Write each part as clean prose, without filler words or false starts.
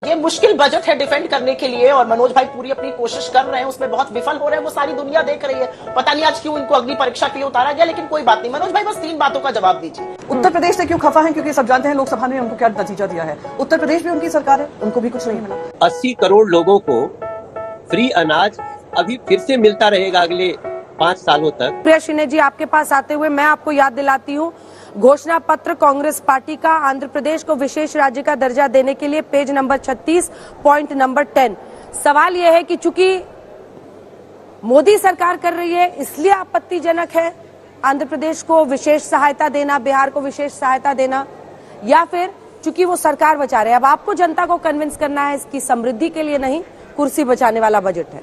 ये मुश्किल बजट है डिफेंड करने के लिए और मनोज भाई पूरी अपनी कोशिश कर रहे हैं, उसमें बहुत विफल हो रहे हैं, वो सारी दुनिया देख रही है। पता नहीं आज क्यों इनको अग्नि परीक्षा के लिए उतारा गया, लेकिन कोई बात नहीं। मनोज भाई बस 3 बातों का जवाब दीजिए। उत्तर प्रदेश से क्यों खफा है? क्योंकि सब जानते हैं लोकसभा ने उनको क्या नतीजा दिया है। उत्तर प्रदेश भी उनकी सरकार है, उनको भी कुछ नहीं मिला। 80 करोड़ लोगों को फ्री अनाज अभी फिर से मिलता रहेगा अगले 5 सालों तक। प्रिया शिने जी, आपके पास आते हुए मैं आपको याद दिलाती हूँ, घोषणा पत्र कांग्रेस पार्टी का आंध्र प्रदेश को विशेष राज्य का दर्जा देने के लिए पेज नंबर 36 पॉइंट नंबर 10। सवाल यह है कि चूंकि मोदी सरकार कर रही है इसलिए आपत्तिजनक है आंध्र प्रदेश को विशेष सहायता देना, बिहार को विशेष सहायता देना, या फिर चूंकि वो सरकार बचा रहे हैं। अब आपको जनता को कन्विंस करना है इसकी समृद्धि के लिए नहीं, कुर्सी बचाने वाला बजट है।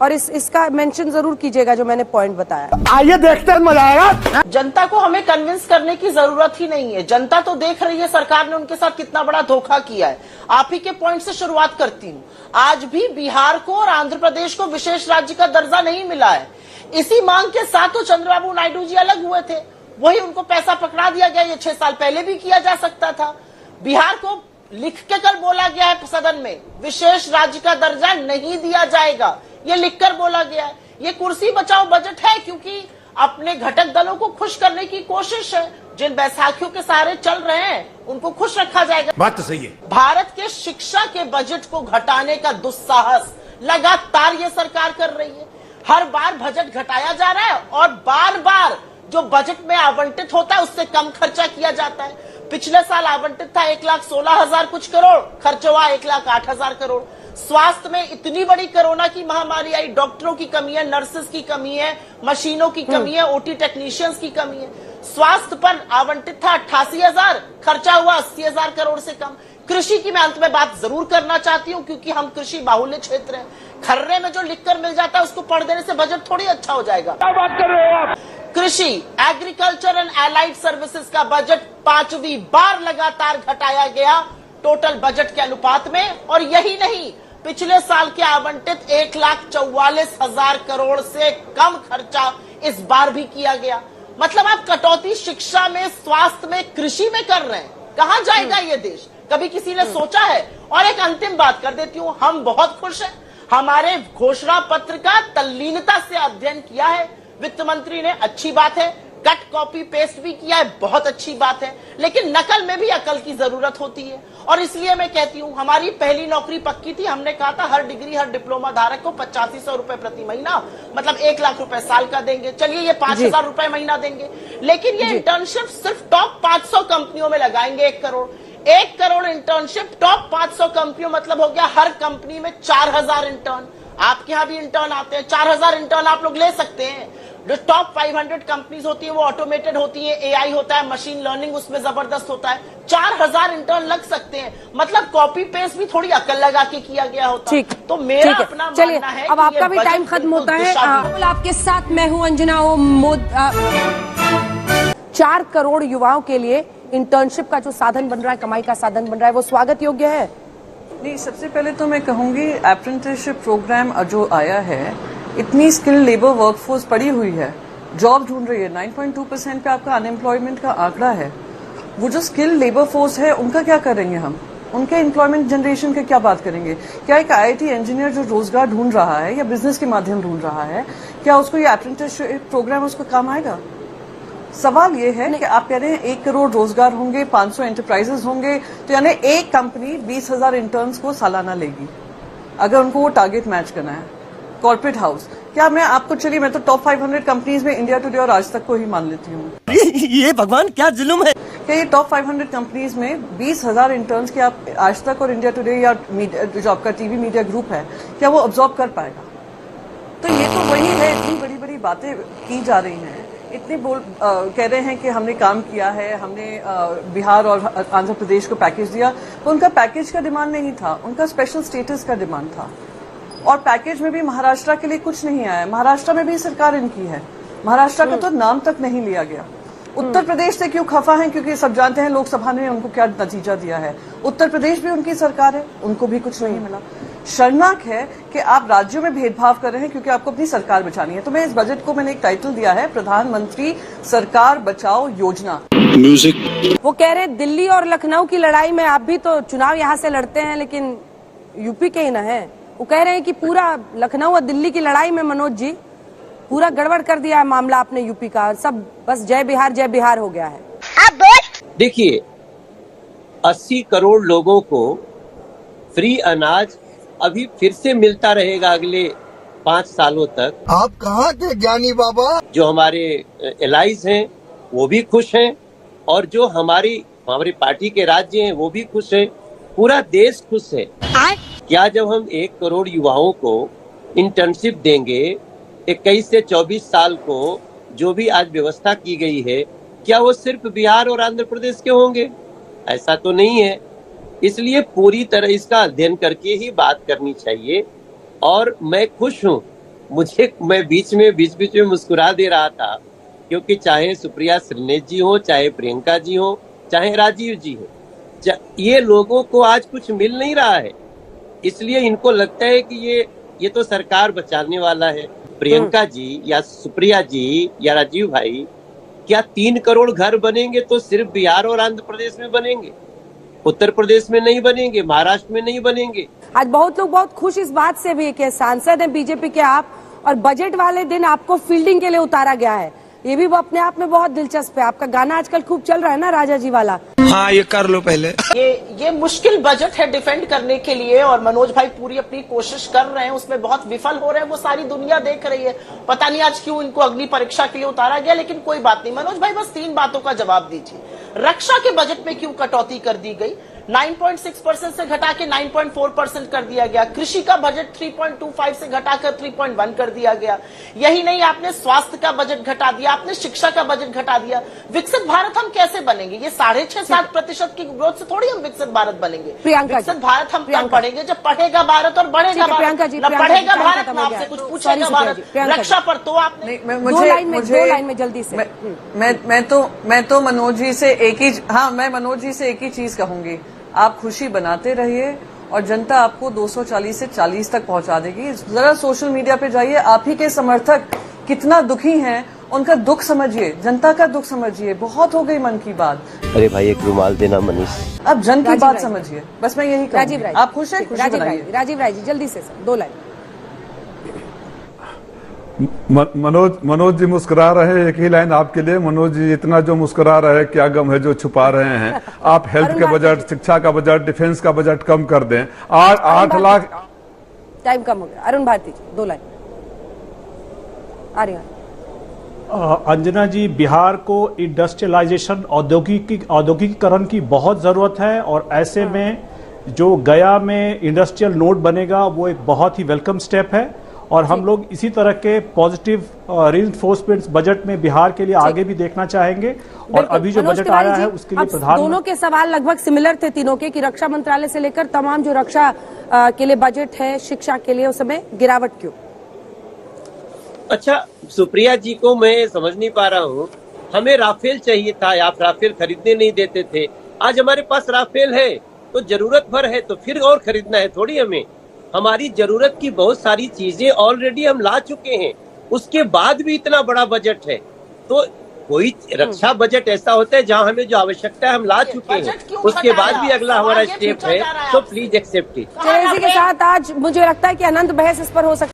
और इसका मेंशन जरूर कीजिएगा जो मैंने पॉइंट बताया। आइए देखते हैं, मजा आएगा। जनता को हमें कन्विंस करने की जरूरत ही नहीं है, जनता तो देख रही है सरकार ने उनके साथ कितना बड़ा धोखा किया है। आप ही के पॉइंट से शुरुआत करती हूँ। आज भी बिहार को और आंध्र प्रदेश को विशेष राज्य का दर्जा नहीं मिला है। इसी मांग के साथ तो चंद्रबाबू नायडू जी अलग हुए थे, वही उनको पैसा पकड़ा दिया गया। ये 6 साल पहले भी किया जा सकता था। बिहार को लिख के कल बोला गया है सदन में, विशेष राज्य का दर्जा नहीं दिया जाएगा, ये लिखकर बोला गया है। ये कुर्सी बचाओ बजट है क्योंकि अपने घटक दलों को खुश करने की कोशिश है। जिन बैसाखियों के सहारे चल रहे हैं उनको खुश रखा जाएगा। बात तो सही है। भारत के शिक्षा के बजट को घटाने का दुस्साहस लगातार ये सरकार कर रही है। हर बार बजट घटाया जा रहा है और बार बार जो बजट में आवंटित होता है उससे कम खर्चा किया जाता है। पिछले साल आवंटित था 1,16,000 कुछ करोड़, खर्च हुआ 1,08,000 करोड़। स्वास्थ्य में इतनी बड़ी कोरोना की महामारी आई, डॉक्टरों की कमी है, नर्सेस की कमी है, मशीनों की कमी है, ओटी टेक्नीशियंस की कमी है। स्वास्थ्य पर आवंटित था 88,000, खर्चा हुआ 80,000 करोड़ से कम। कृषि की मैं अंत में बात जरूर करना चाहती हूँ क्योंकि हम कृषि बाहुल्य क्षेत्र है। खर्रे में जो लिखकर मिल जाता है उसको पढ़ देने से बजट थोड़ी अच्छा हो जाएगा। क्या बात कर रहे हो आप? कृषि, एग्रीकल्चर एंड एलाइड सर्विसेज का बजट 5वीं बार लगातार घटाया गया टोटल बजट के अनुपात में। और यही नहीं, पिछले साल के आवंटित 1,44,000 करोड़ से कम खर्चा इस बार भी किया गया। मतलब आप कटौती शिक्षा में, स्वास्थ्य में, कृषि में कर रहे हैं। कहां जाएगा ये देश? कभी किसी ने सोचा है? और एक अंतिम बात कर देती हूं, हम बहुत खुश हैं। हमारे घोषणा पत्र का तल्लीनता से अध्ययन किया है वित्त मंत्री ने, अच्छी बात है। कट कॉपी पेस्ट भी किया है, बहुत अच्छी बात है। लेकिन नकल में भी अकल की जरूरत होती है और इसलिए मैं कहती हूं हमारी पहली नौकरी पक्की थी। हमने कहा था हर डिग्री, हर डिप्लोमा धारक को 8500 रुपए प्रति महीना, मतलब 1 लाख रुपए साल का देंगे। चलिए ये 5,000 रुपए महीना देंगे, लेकिन ये इंटर्नशिप सिर्फ टॉप 500 कंपनियों में लगाएंगे। 1 करोड़ इंटर्नशिप टॉप 500 कंपनियों, मतलब हो गया हर कंपनी में 4,000 इंटर्न। आपके यहाँ भी इंटर्न आते हैं, 4,000 इंटर्न आप लोग ले सकते हैं। जो टॉप 500 कंपनीज होती है वो ऑटोमेटेड होती है, एआई होता है, मशीन लर्निंग उसमें जबरदस्त होता है। 4,000 इंटर्न लग सकते हैं, मतलब कॉपी पेस्ट भी थोड़ी अकल लगा के किया गया होता। ठीक, तो मेरा अपना मानना है अब आपका भी टाइम खत्म होता है। आपके साथ मैं हूँ अंजना। 4 करोड़ युवाओं के लिए इंटर्नशिप का जो साधन बन रहा है, कमाई का साधन बन रहा है, वो स्वागत योग्य है। नहीं, सबसे पहले तो मैं कहूंगी अप्रेंटिसशिप प्रोग्राम जो आया है, इतनी स्किल लेबर वर्कफोर्स पड़ी हुई है, जॉब ढूंढ रही है। 9.2% पे आपका अनएम्प्लॉयमेंट का आंकड़ा है। वो जो स्किल लेबर फोर्स है उनका क्या करेंगे हम? उनके एम्प्लॉयमेंट जनरेशन की क्या बात करेंगे? क्या एक IIT इंजीनियर जो रोजगार ढूंढ रहा है या बिजनेस के माध्यम ढूंढ रहा है, क्या उसको ये अप्रेंटिसशिप प्रोग्राम उसको काम आएगा? सवाल ये है कि आप कह रहे हैं 1 करोड़ रोजगार होंगे, 500 एंटरप्राइजेस होंगे, तो यानी एक कंपनी 20,000 इंटर्न्स को सालाना लेगी अगर उनको वो टारगेट मैच करना है। कॉर्पोरेट हाउस, क्या मैं आपको, चलिए मैं तो टॉप 500 कंपनीज में इंडिया टुडे और आज तक को ही मान लेती हूँ। ये भगवान क्या जुल्म है। क्या ये टॉप 500 कंपनीज में 20,000 इंटर्न्स के आप आज तक और इंडिया टुडे या जो आपका टीवी मीडिया ग्रुप है, क्या वो ऑब्जॉर्व कर पाएगा? तो ये तो वही है, इतनी बड़ी बड़ी बातें की जा रही हैं, इतने कह रहे हैं कि हमने काम किया है, हमने बिहार और आंध्र प्रदेश को पैकेज दिया। तो उनका पैकेज का डिमांड नहीं था, उनका स्पेशल स्टेटस का डिमांड था। और पैकेज में भी महाराष्ट्र के लिए कुछ नहीं आया। महाराष्ट्र में भी सरकार इनकी है, महाराष्ट्र का तो नाम तक नहीं लिया गया। उत्तर प्रदेश से क्यों खफा है? क्योंकि सब जानते हैं लोकसभा ने उनको क्या नतीजा दिया है। उत्तर प्रदेश भी उनकी सरकार है, उनको भी कुछ नहीं मिला। शर्मनाक है कि आप राज्यों में भेदभाव कर रहे हैं क्योंकि आपको अपनी सरकार बचानी है। तो मैं इस बजट को मैंने एक टाइटल दिया है, प्रधानमंत्री सरकार बचाओ योजना। वो कह रहे दिल्ली और लखनऊ की लड़ाई में आप भी तो चुनाव यहाँ से लड़ते हैं, लेकिन यूपी के ही ना है। वो कह रहे हैं कि पूरा लखनऊ और दिल्ली की लड़ाई में मनोज जी पूरा गड़बड़ कर दिया है मामला आपने यूपी का, सब बस जय बिहार हो गया है। देखिए 80 करोड़ लोगों को फ्री अनाज अभी फिर से मिलता रहेगा अगले 5 सालों तक। आप कहाँ के ज्ञानी बाबा? जो हमारे एलाइज हैं वो भी खुश हैं और जो हमारी पार्टी के राज्य हैं वो भी खुश हैं, पूरा देश खुश है। क्या जब हम 1 करोड़ युवाओं को इंटर्नशिप देंगे 21 से 24 साल को, जो भी आज व्यवस्था की गई है, क्या वो सिर्फ बिहार और आंध्र प्रदेश के होंगे? ऐसा तो नहीं है। इसलिए पूरी तरह इसका अध्ययन करके ही बात करनी चाहिए। और मैं खुश हूँ, मैं बीच में मुस्कुरा दे रहा था, क्योंकि चाहे सुप्रिया श्रीनेश जी हो, चाहे प्रियंका जी हो, चाहे राजीव जी हो, ये लोगों को आज कुछ मिल नहीं रहा है, इसलिए इनको लगता है कि ये तो सरकार बचाने वाला है। प्रियंका जी या सुप्रिया जी या राजीव भाई, क्या 3 करोड़ घर बनेंगे तो सिर्फ बिहार और आंध्र प्रदेश में बनेंगे? उत्तर प्रदेश में नहीं बनेंगे, महाराष्ट्र में नहीं बनेंगे। आज बहुत लोग बहुत खुश इस बात से भी है कि सांसद हैं बीजेपी के आप, और बजट वाले दिन आपको फील्डिंग के लिए उतारा गया है। ये भी अपने आप में बहुत दिलचस्प है। आपका गाना आजकल खूब चल रहा है ना, राजा जी वाला। हाँ, ये कर लो पहले। ये मुश्किल बजट है डिफेंड करने के लिए, और मनोज भाई पूरी अपनी कोशिश कर रहे हैं, उसमें बहुत विफल हो रहे हैं, वो सारी दुनिया देख रही है। पता नहीं आज क्यों इनको अगली परीक्षा के लिए उतारा गया, लेकिन कोई बात नहीं। मनोज भाई बस 3 बातों का जवाब दीजिए। रक्षा के बजट में क्यों कटौती कर दी गई? 9.6% से घटा के 9.4% कर दिया गया। कृषि का बजट 3.25 से घटाकर 3.1 कर दिया गया। यही नहीं, आपने स्वास्थ्य का बजट घटा दिया, आपने शिक्षा का बजट घटा दिया। विकसित भारत हम कैसे बनेंगे? ये 6.5-7% की ग्रोथ से थोड़ी हम विकसित भारत बनेंगे। विकसित भारत हम तब बढ़ेंगे जब पढ़ेगा भारत और बढ़ेगा भारत। पढ़ेगा भारत, मैं आपसे कुछ पूछेगा भारत। रक्षा पर तो आपने दो लाइन में जल्दी से। मैं तो मनोज जी से एक ही चीज कहूंगी, आप खुशी बनाते रहिए और जनता आपको 240 से 40 तक पहुंचा देगी। जरा सोशल मीडिया पे जाइए, आप ही के समर्थक कितना दुखी हैं, उनका दुख समझिए, जनता का दुख समझिए। बहुत हो गई मन की बात। अरे भाई एक रुमाल देना मनीष। अब जन की बात समझिए, बस मैं यही कहूंगी। आप खुश हैं? राजीव राय जी जल्दी से सर 2 लाइन। मनोज जी मुस्कुरा रहे हैं, एक ही लाइन आपके लिए। मनोज जी इतना जो मुस्कुरा रहे हैं, क्या गम है जो छुपा रहे हैं? आप हेल्थ के बजट, शिक्षा का बजट, डिफेंस का बजट कम कर दें। 8 लाख। टाइम कम हो गया। अरुण भारती जी 2 लाइन। आ रही है। अंजना जी, बिहार को इंडस्ट्रियलाइजेशन, औद्योगिकीकरण की बहुत जरूरत है, और ऐसे में जो गया में इंडस्ट्रियल नोड बनेगा वो एक बहुत ही वेलकम स्टेप है। और हम लोग इसी तरह के पॉजिटिव रीइंफोर्समेंट बजट में बिहार के लिए आगे भी देखना चाहेंगे। और अभी जो बजट आया है उसके लिए दोनों के सवाल लगभग सिमिलर थे तीनों के, कि रक्षा मंत्रालय से लेकर तमाम जो रक्षा के लिए बजट है, शिक्षा के लिए, उस समय गिरावट क्यों? अच्छा, सुप्रिया जी को मैं समझ नहीं पा रहा हूँ। हमें राफेल चाहिए था, आप राफेल खरीदने नहीं देते थे। आज हमारे पास राफेल है तो जरूरत भर है, तो फिर और खरीदना है थोड़ी हमें। हमारी जरूरत की बहुत सारी चीजें ऑलरेडी हम ला चुके हैं, उसके बाद भी इतना बड़ा बजट है। तो कोई रक्षा बजट ऐसा होता है जहां हमें जो आवश्यकता है हम ला चुके हैं, उसके बाद भी अगला हमारा स्टेप है, तो प्लीज एक्सेप्ट इट। इसी के साथ आज मुझे लगता है कि अनंत बहस इस पर हो सकती है।